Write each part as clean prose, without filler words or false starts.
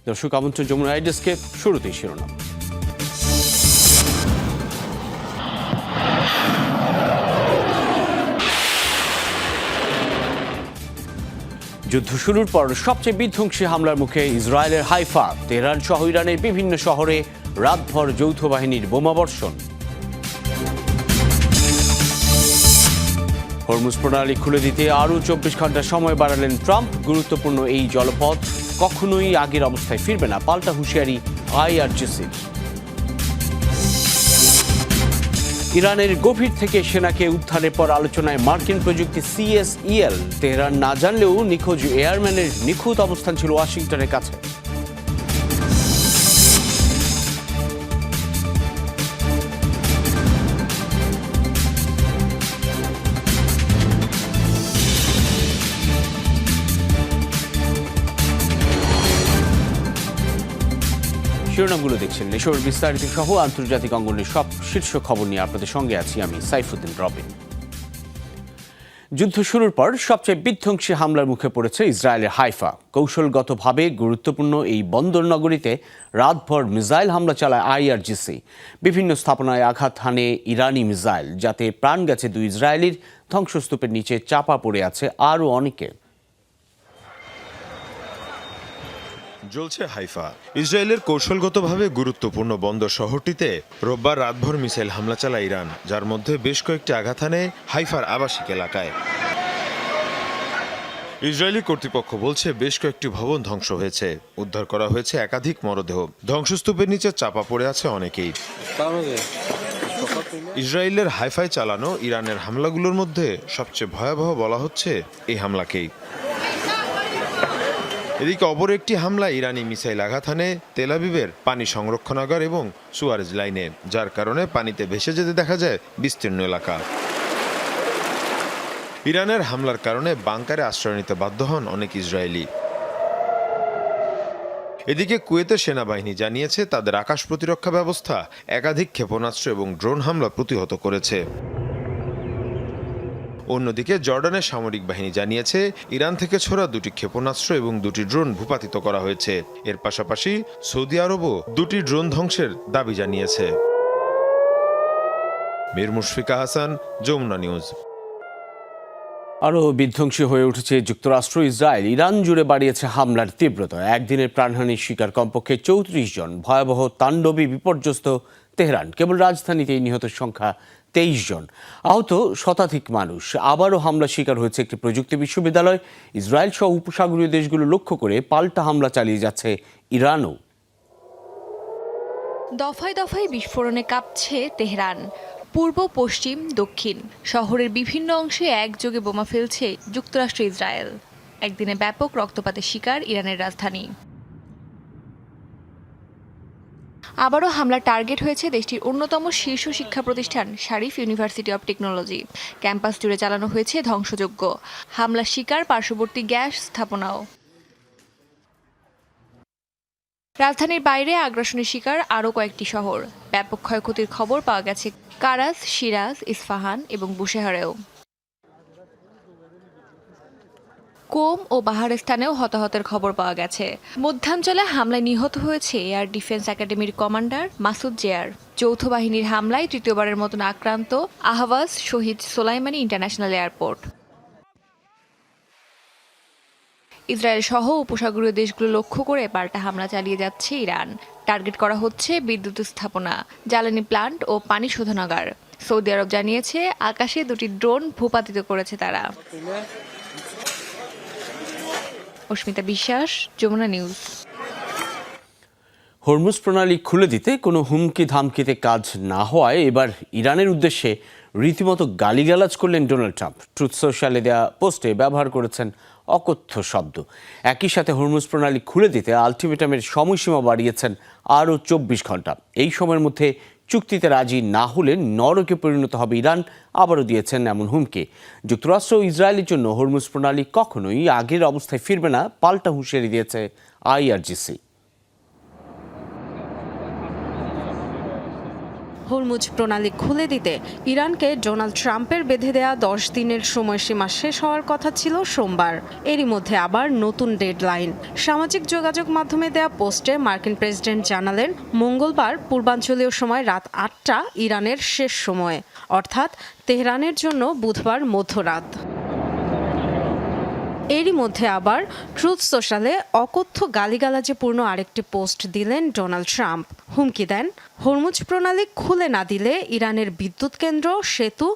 দর্শক, আমন্ত্রণ যমুনা আইডেস্কে। শুরুতেই শিরোনাম। যুদ্ধ শুরুর পর সবচেয়ে বিধ্বংসী হামলার মুখে ইসরায়েলের হাইফা। তেহরান সহ ইরানের বিভিন্ন শহরে রাতভর যৌথ বাহিনীর বোমাবর্ষণ। হরমুজ প্রণালী খুলে দিতে আরও 24 ঘন্টা সময় বাড়ালেন ট্রাম্প। গুরুত্বপূর্ণ এই জলপথ কখনোই আগের অবস্থায় ফিরবে না, পাল্টা হুঁশিয়ারি আইআরজিসির। ইরানের গভীর থেকে সেনাকে উদ্ধারের পর আলোচনায় মার্কিন প্রযুক্তি CSEL। তেহরান না জানলেও নিখোঁজ এয়ারম্যানের নিখুঁত অবস্থান ছিল ওয়াশিংটনের কাছে। শিরোনামগুলো দেখছেন। এসব বিস্তারিত সহ আন্তর্জাতিক অঙ্গনের সব শীর্ষ খবর নিয়ে আপনাদের সঙ্গে আছি আমি সাইফুদ্দিন রবিন। যুদ্ধ শুরুর পর সবচেয়ে বিধ্বংসী হামলার মুখে পড়েছে ইসরায়েলের হাইফা। কৌশলগতভাবে গুরুত্বপূর্ণ এই বন্দর নগরীতে রাতভর মিসাইল হামলা চালায় আইআরজিসি। বিভিন্ন স্থাপনায় আঘাত হানে ইরানি মিসাইল, যাতে প্রাণ গেছে 2 ইসরায়েলির। ধ্বংসস্তূপের নিচে চাপা পড়ে আছে আরও অনেকে। জ্বলছে হাইফা। ইসরায়েলের কৌশলগতভাবে গুরুত্বপূর্ণ বন্দর শহরটিতে রোববার রাতভর মিসাইল হামলা চালায় ইরান, যার মধ্যে বেশ কয়েকটি আঘাত হানে হাইফার আবাসিক এলাকায়। ইসরায়েলি কর্তৃপক্ষ বলছে বেশ কয়েকটি ভবন ধ্বংস হয়েছে, উদ্ধার করা হয়েছে একাধিক মরদেহ। ধ্বংসস্তূপের নিচে চাপা পড়ে আছে অনেকেই। ইসরায়েলের হাইফায় চালানো ইরানের হামলাগুলোর মধ্যে সবচেয়ে ভয়াবহ বলা হচ্ছে এই হামলাকেই। এদিকে অপর একটি হামলা ইরানি মিসাইল আঘাত হানে তেল আবিবের পানি সংরক্ষণাগার এবং সুয়ারেজ লাইনে, যার কারণে পানিতে ভেসে যেতে দেখা যায় বিস্তীর্ণ এলাকা। ইরানের হামলার কারণে বাংকারে আশ্রয় নিতে বাধ্য হন অনেক ইসরায়েলি। এদিকে কুয়েতের সেনাবাহিনী জানিয়েছে তাদের আকাশ প্রতিরক্ষা ব্যবস্থা একাধিক ক্ষেপণাস্ত্র এবং ড্রোন হামলা প্রতিহত করেছে। অন্যদিকে জর্ডানের সামরিক বাহিনী জানিয়েছে ইরান থেকে ছোড়া 2টি ক্ষেপণাস্ত্র এবং 2টি ড্রোন ভূপাতিত করা হয়েছে। এর পাশাপাশি সৌদি আরবও 2টি ড্রোন ধ্বংসের দাবি জানিয়েছে। মীর মুশফিকা হাসান, যমুনা নিউজ। আরও বিধ্বংসী হয়ে উঠেছে যুক্তরাষ্ট্র। ইসরায়েল ইরান জুড়ে বাড়িয়েছে হামলার তীব্রতা। একদিনের প্রাণহানির শিকার কমপক্ষে 34 জন। ভয়াবহ তাণ্ডবে বিপর্যস্ত তেহরান। কেবল রাজধানীতেই নিহতের সংখ্যা 23 জন। আহত শতাধিক মানুষ। আবারও হামলা শিকার হয়েছে একটি প্রযুক্তি বিশ্ববিদ্যালয়। ইসরায়েল সহ উপসাগরীয় দেশগুলো লক্ষ্য করে পাল্টা হামলা চালিয়ে যাচ্ছে ইরানও। দফায় দফায় বিস্ফোরণে কাঁপছে তেহরান। পূর্ব, পশ্চিম, দক্ষিণ শহরের বিভিন্ন অংশে একযোগে বোমা ফেলছে যুক্তরাষ্ট্র ইসরায়েল। একদিনে ব্যাপক রক্তপাতের শিকার ইরানের রাজধানী। আবারও হামলার টার্গেট হয়েছে দেশটির অন্যতম শীর্ষ শিক্ষা প্রতিষ্ঠান Sharif university of technology. Campus জুড়ে চালানো হয়েছে ধ্বংসযজ্ঞ। হামলার শিকার পার্শ্ববর্তী গ্যাস স্থাপনাও। রাজধানীর বাইরে আগ্রাসনের শিকার আরও কয়েকটি শহর। ব্যাপক ক্ষয়ক্ষতির খবর পাওয়া গেছে কারাস, শিরাজ, ইস্পাহান এবং বুশেহরেও। কোম ও বাহারেস্তানেও হতাহতের খবর পাওয়া গেছে। মধ্যাঞ্চলে হামলায় নিহত হয়েছে এয়ার ডিফেন্স একাডেমির কমান্ডার মাসুদ জেয়ার। যৌথ বাহিনীর হামলায় তৃতীয়বারের মতন আক্রান্ত আহওয়াজ শহীদ সোলাইমানি ইন্টারন্যাশনাল এয়ারপোর্ট। ইসরায়েল সহ উপসাগরীয় দেশগুলো লক্ষ্য করে পাল্টা হামলা চালিয়ে যাচ্ছে ইরান। টার্গেট করা হচ্ছে বিদ্যুৎ স্থাপনা, জ্বালানি প্লান্ট ও পানি শোধনাগার। সৌদি আরব জানিয়েছে আকাশে 2টি ড্রোন ভূপাতিত করেছে তারা। অস্মিতা বিশ্বাস, যমুনা নিউজ। হরমুজ প্রণালী খুলে দিতে কোনো হুমকি ধামকিতে কাজ না হওয়ায় এবার ইরানের উদ্দেশ্যে রীতিমতো গালিগালাজ করলেন ডোনাল্ড ট্রাম্প। ট্রুথ সোশ্যালে দেওয়া পোস্টে ব্যবহার করেছেন অকথ্য শব্দ। একই সাথে হরমুজ প্রণালী খুলে দিতে আলটিমেটামের সময়সীমা বাড়িয়েছেন আরও 24 ঘন্টা। এই সময়ের মধ্যে চুক্তিতে রাজি না হলে নরকে পরিণত হবে ইরান। আবারও দিয়েছেন এমন হুমকি। যুক্তরাষ্ট্র ও ইসরায়েলের জন্য হরমুজ প্রণালী কখনোই আগের অবস্থায় ফিরবে না, পাল্টা হুঁশিয়ারি দিয়েছে আইআরজিসি। হরমুজ প্রণালী খুলে দিতে ইরানকে ডোনাল্ড ট্রাম্পের বেঁধে দেয়া 10 দিনের সময়সীমা শেষ হওয়ার কথা ছিল সোমবার। এরই মধ্যে আবার নতুন ডেডলাইন। সামাজিক যোগাযোগ মাধ্যমে দেয়া পোস্টে মার্কিন প্রেসিডেন্ট জানালেন, মঙ্গলবার পূর্বাঞ্চলীয় সময় রাত 8টা ইরানের শেষ সময়, অর্থাৎ তেহরানের জন্য বুধবার মধ্যরাত। এরই মধ্যে আবার ট্রুথ সোশ্যালে অকথ্য গালিগালাজে পূর্ণ আরেকটি পোস্ট দিলেন ডোনাল্ড ট্রাম্প। হুমকি দেন, হরমুজ প্রণালী খুলে না দিলে ইরানের বিদ্যুৎ কেন্দ্র, সেতু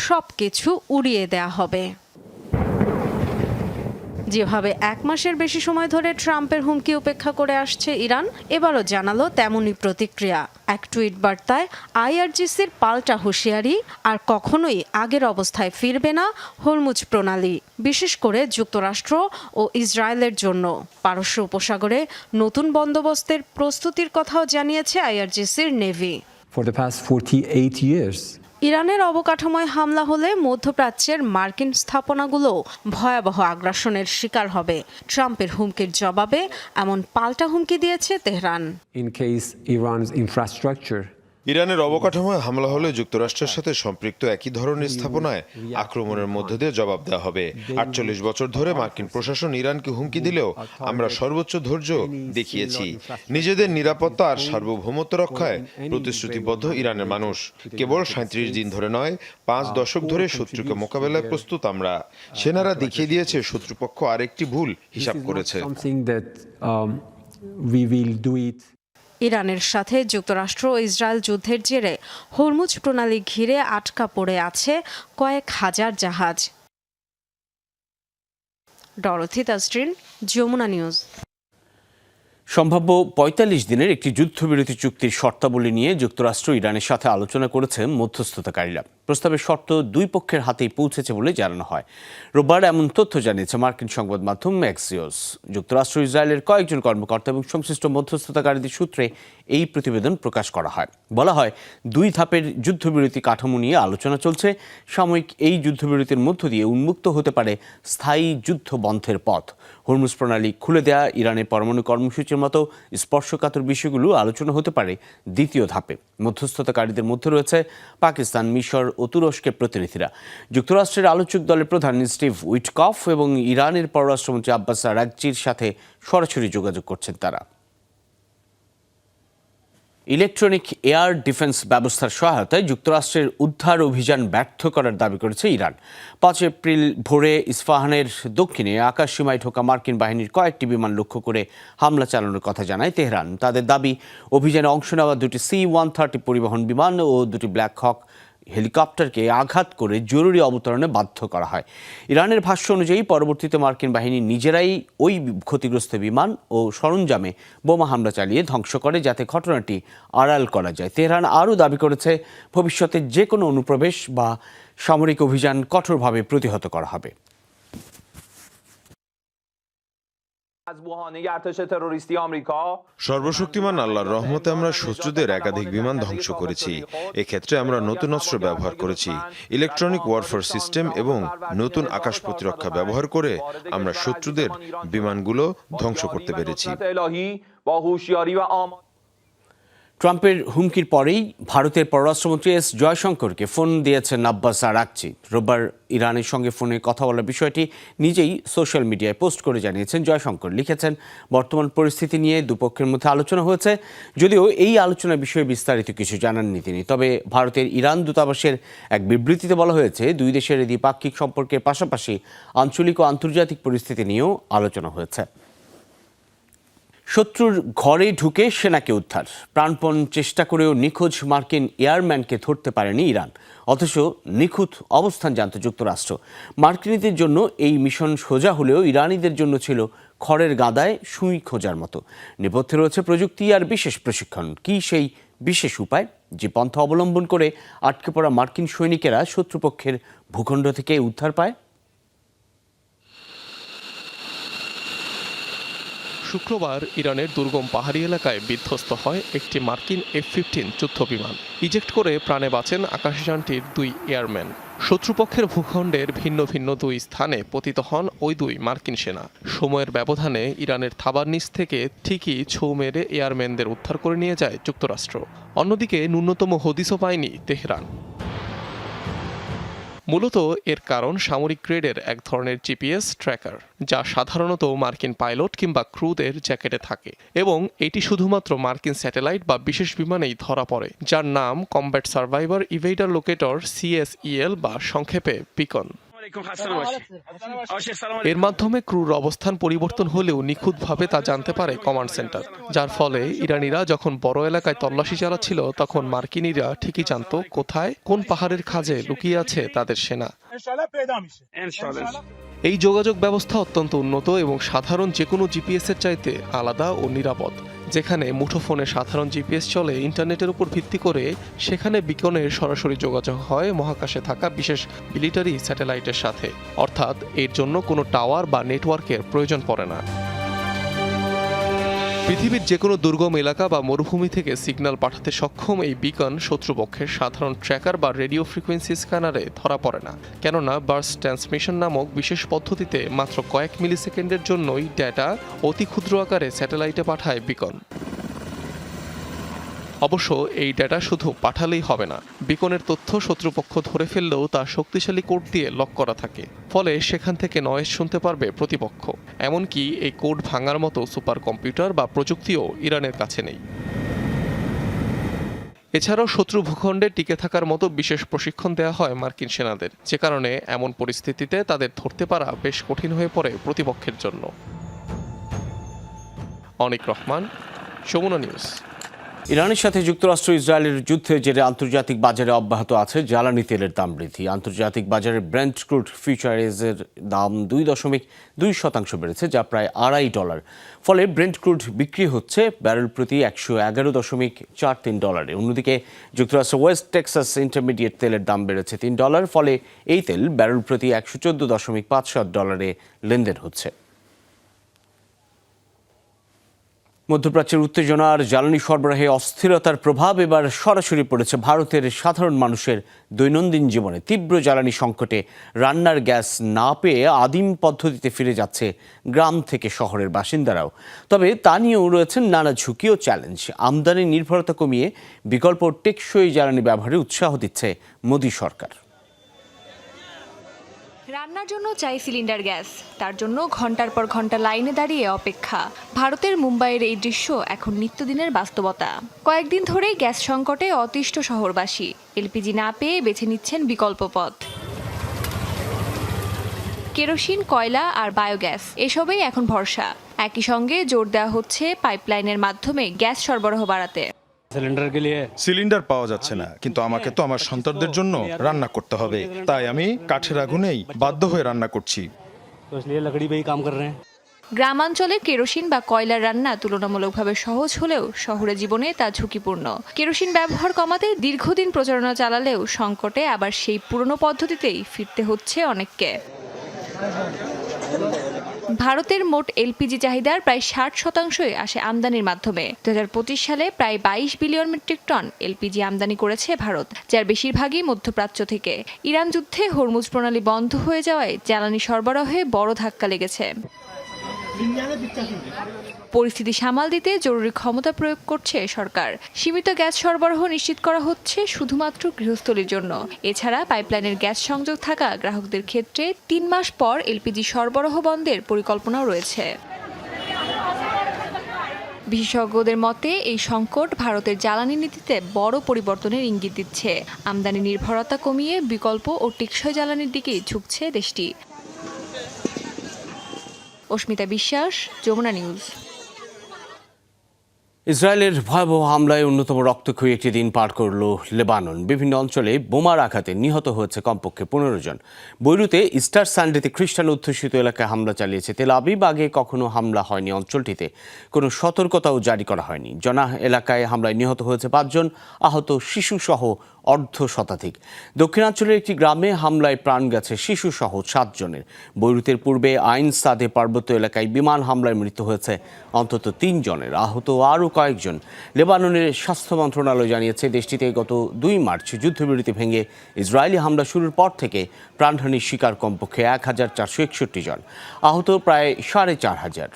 সবকিছু উড়িয়ে দেয়া হবে। যেভাবে 1 মাসের বেশি সময় ধরে ট্রাম্পের হুমকি উপেক্ষা করে আসছে ইরান, এবারও জানালো তেমনই প্রতিক্রিয়া। এক টুইট বার্তায় আইআরজিসির পাল্টা হুঁশিয়ারি, আর কখনোই আগের অবস্থায় ফিরবে না হরমুজ প্রণালী, বিশেষ করে যুক্তরাষ্ট্র ও ইসরায়েলের জন্য। পারস্য উপসাগরে নতুন বন্দোবস্তের প্রস্তুতির কথাও জানিয়েছে আইআরজিসির navy. For the past 48 years, ইরানের অবকাঠামোয় হামলা হলে মধ্যপ্রাচ্যের মার্কিন স্থাপনাগুলো ভয়াবহ আগ্রাসনের শিকার হবে। ট্রাম্পের হুমকির জবাবে এমন পাল্টা হুমকি দিয়েছে Tehran. in case Iran's infrastructure ইরানের অবকাঠামোয় হামলা হলে যুক্তরাষ্ট্রের সাথে সম্পৃক্ত একই ধরনের স্থাপনায় আক্রমণের মধ্য দিয়ে জবাব দেওয়া হবে। 48 বছর ধরে মার্কিন প্রশাসন ইরানকে হুমকি দিলেও আমরা সর্বোচ্চ ধৈর্য দেখিয়েছি। নিজেদের নিরাপত্তা আর সার্বভৌমত্ব রক্ষায় প্রতিশ্রুতিবদ্ধ ইরানের মানুষ। কেবল 37 দিন ধরে নয়, 5 দশক ধরে শত্রুকে মোকাবেলায় প্রস্তুত আমরা। সেনারা দেখিয়ে দিয়েছে শত্রুপক্ষ আরেকটি ভুল হিসাব করেছে। something that we will do it. ইরানের সাথে যুক্তরাষ্ট্র ও ইসরায়েল যুদ্ধের জেরে হরমুজ প্রণালী ঘিরে আটকা পড়ে আছে কয়েক হাজার জাহাজ। ডরথি তাসরিন, যমুনা নিউজ। সম্ভাব্য 45 দিনের একটি যুদ্ধবিরতি চুক্তির শর্তাবলী নিয়ে যুক্তরাষ্ট্র ইরানের সাথে আলোচনা করেছে মধ্যস্থতাকারীরা। প্রস্তাবের শর্ত দুই পক্ষের হাতেই পৌঁছেছে বলে জানানো হয়। রোববার এমন তথ্য জানিয়েছে মার্কিন সংবাদ মাধ্যম এক্সিওস। যুক্তরাষ্ট্র ইসরায়েলের কয়েকজন কর্মকর্তা এবং সংশ্লিষ্ট মধ্যস্থতাকারীদের সূত্রে এই প্রতিবেদন প্রকাশ করা হয়। বলা হয়, 2 ধাপের যুদ্ধবিরতি কাঠামো নিয়ে আলোচনা চলছে। সাময়িক এই যুদ্ধবিরতির মধ্য দিয়ে উন্মুক্ত হতে পারে স্থায়ী যুদ্ধ বন্ধের পথ। হরমুজ প্রণালী খুলে দেয়া, ইরানের পরমাণু কর্মসূচির মতো স্পর্শকাতর বিষয়গুলো আলোচনা হতে পারে দ্বিতীয় ধাপে। মধ্যস্থতাকারীদের মধ্যে রয়েছে পাকিস্তান, মিশর ও তুরস্কের প্রতিনিধিরা। যুক্তরাষ্ট্রের আলোচক দলের প্রধান স্টিভ উইটকফ এবং ইরানের পররাষ্ট্রমন্ত্রী আব্বাস আরাগচির সাথে সরাসরি যোগাযোগ করছেন তারা। ইলেকট্রনিক এয়ার ডিফেন্স ব্যবস্থার সহায়তায় যুক্তরাষ্ট্রের উদ্ধার অভিযান ব্যর্থ করার দাবি করেছে ইরান। 5 এপ্রিল ভোরে ইস্পাহানের দক্ষিণে আকাশসীমায় ঢোকা মার্কিন বাহিনীর কয়েকটি বিমান লক্ষ্য করে হামলা চালানোর কথা জানায় তেহরান। তাদের দাবি, অভিযানে অংশ নেওয়া 2টি C-130 পরিবহন বিমান ও 2টি ব্ল্যাক হক হেলিকপ্টারকে আঘাত করে জরুরি অবতরণে বাধ্য করা হয়। ইরানের ভাষ্য অনুযায়ী পরবর্তীতে মার্কিন বাহিনী নিজেরাই ওই ক্ষতিগ্রস্ত বিমান ও সরঞ্জামে বোমা হামলা চালিয়ে ধ্বংস করে, যাতে ঘটনাটি আড়াল করা যায়। তেহরান আরও দাবি করেছে, ভবিষ্যতে যে কোনো অনুপ্রবেশ বা সামরিক অভিযান কঠোরভাবে প্রতিহত করা হবে। সর্বশক্তিমান আল্লাহর রহমতে আমরা শত্রুদের একাধিক বিমান ধ্বংস করেছি। এক্ষেত্রে আমরা নতুন অস্ত্র ব্যবহার করেছি, ইলেকট্রনিক ওয়ারফেয়ার সিস্টেম এবং নতুন আকাশ প্রতিরক্ষা ব্যবহার করে আমরা শত্রুদের বিমানগুলো ধ্বংস করতে পেরেছি। ট্রাম্পের হুমকির পরেই ভারতের পররাষ্ট্রমন্ত্রী এস জয়শঙ্করকে ফোন দিয়েছেন আব্বাস আরাগচি। রোববার ইরানের সঙ্গে ফোনে কথা বলার বিষয়টি নিজেই সোশ্যাল মিডিয়ায় পোস্ট করে জানিয়েছেন জয়শঙ্কর। লিখেছেন, বর্তমান পরিস্থিতি নিয়ে দুপক্ষের মধ্যে আলোচনা হয়েছে, যদিও এই আলোচনার বিষয়ে বিস্তারিত কিছু জানাননি তিনি। তবে ভারতের ইরান দূতাবাসের এক বিবৃতিতে বলা হয়েছে, দুই দেশের দ্বিপাক্ষিক সম্পর্কের পাশাপাশি আঞ্চলিক ও আন্তর্জাতিক পরিস্থিতি নিয়েও আলোচনা হয়েছে। শত্রুর ঘরে ঢুকে সেনাকে উদ্ধার, প্রাণপণ চেষ্টা করেও নিখোঁজ মার্কিন এয়ারম্যানকে ধরতে পারেনি ইরান। অথচ নিখুঁত অবস্থান জানত যুক্তরাষ্ট্র। মার্কিনীদের জন্য এই মিশন সোজা হলেও ইরানিদের জন্য ছিল খড়ের গাদায় সুই খোঁজার মতো। নেপথ্যে রয়েছে প্রযুক্তি আর বিশেষ প্রশিক্ষণ। কি সেই বিশেষ উপায়, যে পন্থা অবলম্বন করে আটকে পড়া মার্কিন সৈনিকেরা শত্রুপক্ষের ভূখণ্ড থেকে উদ্ধার পায়? শুক্রবার ইরানের দুর্গম পাহাড়ি এলাকায় বিধ্বস্ত হয় একটি মার্কিন F-15 যুদ্ধবিমান। ইজেক্ট করে প্রাণে বাঁচেন আকাশযানটির 2 এয়ারম্যান। শত্রুপক্ষের ভূখণ্ডের ভিন্ন ভিন্ন 2 স্থানে পতিত হন ওই 2 মার্কিন সেনা। সময়ের ব্যবধানে ইরানের থাবার নিচ থেকে ঠিকই ছৌ মেরে এয়ারম্যানদের উদ্ধার করে নিয়ে যায় যুক্তরাষ্ট্র। অন্যদিকে ন্যূনতম হদিসও পায়নি তেহরান। মূলত এর কারণ সামরিক গ্রেডের এক ধরনের জিপিএস ট্র্যাকার, যা সাধারণত মার্কিন পাইলট কিংবা ক্রুদের জ্যাকেটে থাকে এবং এটি শুধুমাত্র মার্কিন স্যাটেলাইট বা বিশেষ বিমানেই ধরা পড়ে, যার নাম কমব্যাট সার্ভাইভার ইভেডার লোকেটর CSEL বা সংক্ষেপে বিকন। এর মাধ্যমে ক্রুর অবস্থান পরিবর্তন হলেও নিখুঁতভাবে তা জানতে পারে কমান্ড সেন্টার, যার ফলে ইরানিরা যখন বড় এলাকায় তল্লাশি চালাচ্ছিল তখন মার্কিনিরা ঠিকই জানত কোথায় কোন পাহাড়ের খাঁজে লুকিয়ে আছে তাদের সেনা। এই যোগাযোগ ব্যবস্থা অত্যন্ত উন্নত এবং সাধারণ যে কোনো জিপিএস এর চাইতে আলাদা ও নিরাপদ। যেখানে মুঠোফোনে সাধারণ জিপিএস চলে ইন্টারনেটের উপর ভিত্তি করে, সেখানে বিকনের সরাসরি যোগাযোগ হয় মহাকাশে থাকা বিশেষ মিলিটারি স্যাটেলাইটের সাথে, অর্থাৎ এর জন্য কোনো টাওয়ার বা নেটওয়ার্কের প্রয়োজন পড়ে না। পৃথিবীর যে কোনো দুর্গম এলাকা বা মরুভূমি থেকে সিগন্যাল পাঠাতে সক্ষম এই বিকন শত্রুপক্ষের সাধারণ ট্র্যাকার বা রেডিও ফ্রিকোয়েন্সি স্ক্যানারে ধরা পড়ে না, কেননা বার্স্ট ট্রান্সমিশন নামক বিশেষ পদ্ধতিতে মাত্র কয়েক মিলিসেকেন্ডের জন্যই ডেটা অতি ক্ষুদ্র আকারে স্যাটেলাইটে পাঠায় বিকন। অবশ্য এই ডেটা শুধু পাঠালেই হবে না, বিকনের তথ্য শত্রুপক্ষ ধরে ফেললেও তা শক্তিশালী কোড দিয়ে লক করা থাকে, ফলে সেখান থেকে নয়েজ শুনতে পারবে প্রতিপক্ষ। এমনকি এই কোড ভাঙার মতো সুপার কম্পিউটার বা প্রযুক্তিও ইরানের কাছে নেই। এছাড়াও শত্রু ভূখণ্ডে টিকে থাকার মতো বিশেষ প্রশিক্ষণ দেওয়া হয় মার্কিন সেনাদের, যে কারণে এমন পরিস্থিতিতে তাদের ধরতে পারা বেশ কঠিন হয়ে পড়ে প্রতিপক্ষের জন্য। অনিক রহমান, যমুনা নিউজ। ইরানের সাথে যুক্তরাষ্ট্র ইসরায়েলের যুদ্ধের জেরে আন্তর্জাতিক বাজারে অব্যাহত আছে জ্বালানি তেলের দাম বৃদ্ধি। আন্তর্জাতিক বাজারে ব্রেন্ট ক্রুড ফিউচারের দাম 2.2% বেড়েছে, যা প্রায় $2.5। ফলে ব্রেন্ট ক্রুড বিক্রি হচ্ছে ব্যারেল প্রতি $111.43। অন্যদিকে যুক্তরাষ্ট্র ওয়েস্ট টেক্সাস ইন্টারমিডিয়েট তেলের দাম বেড়েছে $3, ফলে এই তেল ব্যারেল প্রতি $114.57 লেনদেন হচ্ছে। মধ্যপ্রাচ্যের উত্তেজনা আর জ্বালানি সরবরাহে অস্থিরতার প্রভাব এবার সরাসরি পড়েছে ভারতের সাধারণ মানুষের দৈনন্দিন জীবনে। তীব্র জ্বালানি সংকটে রান্নার গ্যাস না পেয়ে আদিম পদ্ধতিতে ফিরে যাচ্ছে গ্রাম থেকে শহরের বাসিন্দারাও। তবে তা নিয়েও রয়েছেন নানা ঝুঁকি ও চ্যালেঞ্জ। আমদানি নির্ভরতা কমিয়ে বিকল্প টেকসই জ্বালানি ব্যবহারে উৎসাহ দিচ্ছে মোদী সরকার। রান্নার জন্য চাই সিলিন্ডার গ্যাস, তার জন্য ঘন্টার পর ঘন্টা লাইনে দাঁড়িয়ে অপেক্ষা। ভারতের মুম্বাইয়ের এই দৃশ্য এখন নিত্যদিনের বাস্তবতা। কয়েকদিন ধরেই গ্যাস সংকটে অতিষ্ঠ শহরবাসী। এলপিজি না পেয়ে বেছে নিচ্ছেন বিকল্প পথ। কেরোসিন, কয়লা আর বায়োগ্যাস এসবেই এখন ভরসা। একই সঙ্গে জোর দেওয়া হচ্ছে পাইপলাইনের মাধ্যমে গ্যাস সরবরাহ বাড়াতে। সিলিন্ডার পাওয়া যাচ্ছে না, কিন্তু আমাকে তো আমার সন্তানদের জন্য রান্না করতে হবে, তাই আমি কাঠের আগুনেই বাধ্য হয়ে রান্না করছি। গ্রামাঞ্চলে কেরোসিন বা কয়লার রান্না তুলনামূলকভাবে সহজ হলেও শহুরে জীবনে তা ঝুঁকিপূর্ণ। কেরোসিন ব্যবহার কমাতে দীর্ঘদিন প্রচারণা চালালেও সংকটে আবার সেই পুরনো পদ্ধতিতেই ফিরতে হচ্ছে অনেককে। ভারতের মোট এলপিজি চাহিদার প্রায় 60% আসে আমদানির মাধ্যমে। 2025 সালে প্রায় 22 বিলিয়ন মেট্রিক টন এলপিজি আমদানি করেছে ভারত, যার বেশিরভাগই মধ্যপ্রাচ্য থেকে। ইরান যুদ্ধে হরমুজ প্রণালী বন্ধ হয়ে যাওয়ায় জ্বালানি সরবরাহে বড় ধাক্কা লেগেছে। পরিস্থিতি সামাল দিতে জরুরি ক্ষমতা প্রয়োগ করছে সরকার। সীমিত গ্যাস সরবরাহ নিশ্চিত করা হচ্ছে শুধুমাত্র গৃহস্থলীর জন্য। এছাড়া পাইপলাইনের গ্যাস সংযোগ থাকা গ্রাহকদের ক্ষেত্রে 3 মাস পর এলপিজি সরবরাহ বন্ধের পরিকল্পনাও রয়েছে। বিশেষজ্ঞদের মতে এই সংকট ভারতের জ্বালানি নীতিতে বড় পরিবর্তনের ইঙ্গিত দিচ্ছে। আমদানি নির্ভরতা কমিয়ে বিকল্প ও টেকসই জ্বালানির দিকেই ঝুঁকছে দেশটি। অস্মিতা বিশ্বাস, যমুনা নিউজ। ইসরায়েলের ভয়াবহ হামলায় অন্যতম রক্তক্ষয়ী একটি দিন পার করল লেবানন। বিভিন্ন অঞ্চলে বোমার আঘাতে নিহত হয়েছে কমপক্ষে 15 জন। বৈরুতে ইস্টার সানডেতে খ্রিস্টান অধ্যুষিত এলাকায় হামলা চালিয়েছে তেল আবিব। আগে কখনো হামলা হয়নি অঞ্চলটিতে, কোনো সতর্কতাও জারি করা হয়নি। জনাহ এলাকায় হামলায় নিহত হয়েছে 5 জন, আহত শিশুসহ অর্ধ শতাধিক। দক্ষিণাঞ্চলের একটি গ্রামে হামলায় প্রাণ গেছে শিশুসহ 7 জনের। বৈরুতের পূর্বে আইন সাদে পার্বত্য এলাকায় বিমান হামলায় মৃত্যু হয়েছে অন্তত 3 জনের, আহত আরও কয়েকজন। লেবাননের স্বাস্থ্য মন্ত্রণালয় জানিয়েছে, দেশটিতে গত 2 মার্চ যুদ্ধবিরতি ভেঙে ইসরায়েলি হামলা শুরুর পর থেকে প্রাণহানির শিকার কমপক্ষে 1461 জন, আহত প্রায় 4500।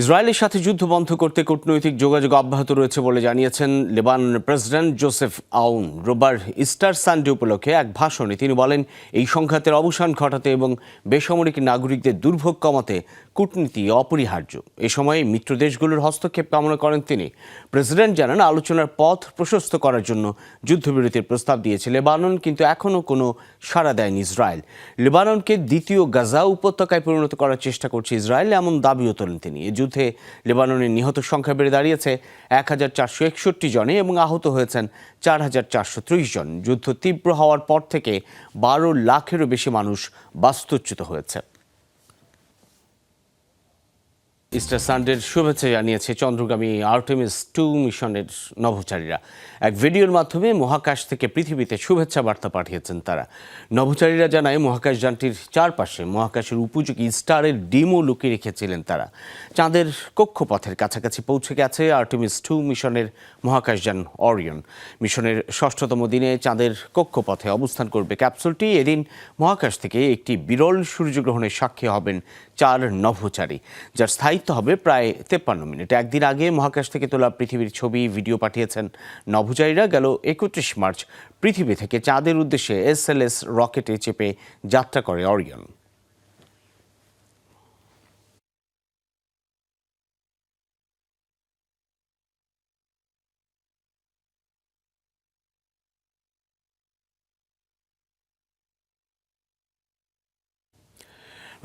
ইসরায়েলের সাথে যুদ্ধ বন্ধ করতে কূটনৈতিক যোগাযোগ অব্যাহত রয়েছে বলে জানিয়েছেন লেবাননের প্রেসিডেন্ট জোসেফ আউন। রোববার ইস্টার সানডে উপলক্ষে এক ভাষণে তিনি বলেন, এই সংঘাতের অবসান ঘটাতে এবং বেসামরিক নাগরিকদের দুর্ভোগ কমাতে কূটনীতি অপরিহার্য। এ সময় মিত্র দেশগুলোর হস্তক্ষেপ কামনা করেন তিনি। প্রেসিডেন্ট জানান, আলোচনার পথ প্রশস্ত করার জন্য যুদ্ধবিরতির প্রস্তাব দিয়েছে লেবানন, কিন্তু এখনও কোনো সাড়া দেয়নি ইসরায়েল। লেবাননকে দ্বিতীয় গাজা উপত্যকায় পরিণত করার চেষ্টা করছে ইসরায়েল, এমন দাবিও তোলেন তিনি। এই যুদ্ধে লেবাননের নিহত সংখ্যা বেড়ে দাঁড়িয়েছে 1461 জনে এবং আহত হয়েছেন 4430 জন। যুদ্ধ তীব্র হওয়ার পর থেকে 12 লাখেরও বেশি মানুষ বাস্তুচ্যুত হয়েছে। ইস্টার সানডের শুভেচ্ছা জানিয়েছে চন্দ্রগামী আর্টেমিস 2 মিশনের নভোচারীরা। এক ভিডিওর মাধ্যমে মহাকাশ থেকে পৃথিবীতে শুভেচ্ছা বার্তা পাঠিয়েছেন তারা। নভোচারীরা জানায়, মহাকাশযানটির চারপাশে মহাকাশের উপযোগী স্টারের ডিমও লুকিয়ে রেখেছিলেন তারা। চাঁদের কক্ষপথের কাছাকাছি পৌঁছে গেছে আর্টেমিস 2 মিশনের মহাকাশযান অরিয়ন। মিশনের 6ষতম দিনে চাঁদের কক্ষপথে অবস্থান করবে ক্যাপসুলটি। এদিন মহাকাশ থেকে একটি বিরল সূর্যগ্রহণের সাক্ষী হবেন 4 নভোচারী, যার স্থায়িত্ব হবে প্রায় 53 মিনিট। একদিন আগে মহাকাশ থেকে তোলা পৃথিবীর ছবি, ভিডিও পাঠিয়েছেন নভোচারীরা। গেল 31 মার্চ পৃথিবী থেকে চাঁদের উদ্দেশ্যে SLS রকেটে চেপে যাত্রা করে অরিয়ন।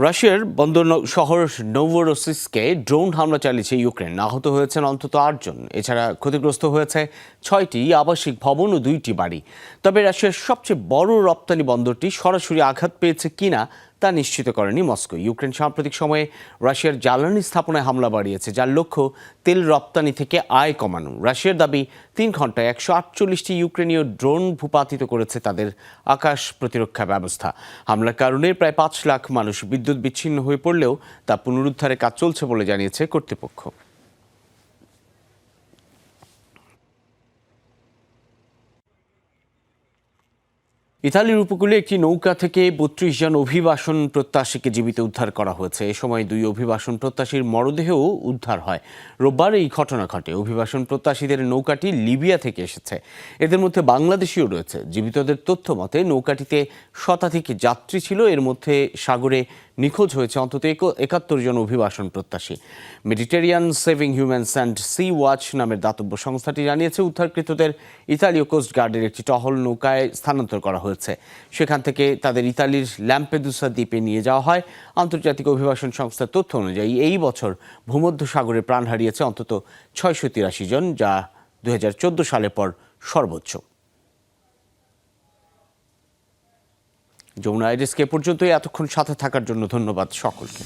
রাশিয়ার বন্দর শহর নোভোরোসিস্কে ড্রোন হামলা চালিয়েছে ইউক্রেন। আহত হয়েছেন অন্তত 8 জন। এছাড়া ক্ষতিগ্রস্ত হয়েছে 6টি আবাসিক ভবন ও 2টি বাড়ি। তবে রাশিয়ার সবচেয়ে বড় রপ্তানি বন্দরটি সরাসরি আঘাত পেয়েছে কিনা তা নিশ্চিত করেনি মস্কো। ইউক্রেন সাম্প্রতিক সময়ে রাশিয়ার জ্বালানি স্থাপনায় হামলা বাড়িয়েছে, যার লক্ষ্য তেল রপ্তানি থেকে আয় কমানো। রাশিয়ার দাবি, 3 ঘন্টায় 148টি ইউক্রেনীয় ড্রোন ভূপাতিত করেছে তাদের আকাশ প্রতিরক্ষা ব্যবস্থা। হামলার কারণে প্রায় 5 লাখ মানুষ বিদ্যুৎ বিচ্ছিন্ন হয়ে পড়লেও তা পুনরুদ্ধারের কাজ চলছে বলে জানিয়েছে কর্তৃপক্ষ। ইতালির উপকূলে একটি নৌকা থেকে 32 জন অভিবাসন প্রত্যাশীকে জীবিত উদ্ধার করা হয়েছে। এ সময় 2 অভিবাসন প্রত্যাশীর মরদেহও উদ্ধার হয়। রোববার এই ঘটনা ঘটে। অভিবাসন প্রত্যাশীদের নৌকাটি লিবিয়া থেকে এসেছে। এদের মধ্যে বাংলাদেশিও রয়েছে। জীবিতদের তথ্য মতে নৌকাটিতে শতাধিক যাত্রী ছিল। এর মধ্যে সাগরে নিখোঁজ হয়েছে অন্তত 71 জন অভিবাসন প্রত্যাশী। Mediterranean Saving Humans and Sea Watch নামের দাতব্য সংস্থাটি জানিয়েছে, উদ্ধারকৃতদের ইতালীয় কোস্ট গার্ডের একটি টহল নৌকায় স্থানান্তর করা হয়েছে। সেখান থেকে তাদের ইতালির ল্যাম্পেদুসা দ্বীপে নিয়ে যাওয়া হয়। আন্তর্জাতিক অভিবাসন সংস্থার তথ্য অনুযায়ী এই বছর ভূমধ্য সাগরে প্রাণ হারিয়েছে অন্তত 683 জন, যা 2014 সালের পর সর্বোচ্চ। যমুনা আইরিসকে পর্যন্ত এতক্ষণ সাথে থাকার জন্য ধন্যবাদ সকলকে।